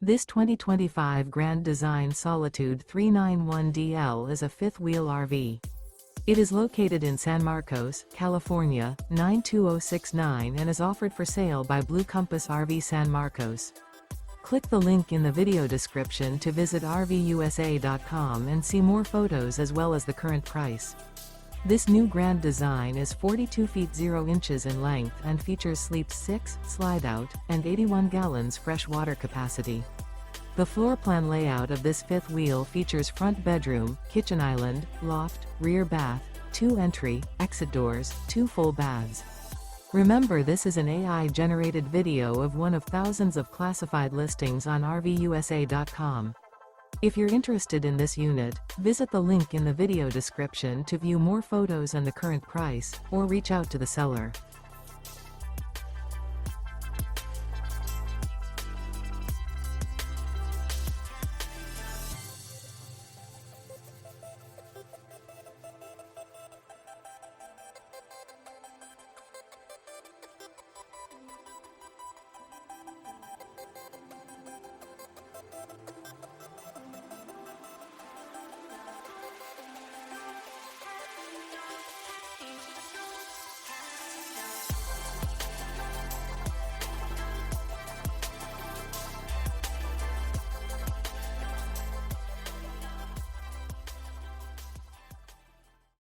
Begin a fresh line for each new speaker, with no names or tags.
This 2025 Grand Design Solitude 391DL is a fifth-wheel RV. It is located in San Marcos, California, 92069 and is offered for sale by Blue Compass RV San Marcos. Click the link in the video description to visit RVUSA.com and see more photos as well as the current price. This new Grand Design is 42 feet 0 inches in length and features Sleep 6, Slideout, and 81 gallons fresh water capacity. The floor plan layout of this fifth wheel features front bedroom, kitchen island, loft, rear bath, 2 entry, exit doors, 2 full baths. Remember, this is an AI-generated video of one of thousands of classified listings on RVUSA.com. If you're interested in this unit, visit the link in the video description to view more photos and the current price, or reach out to the seller.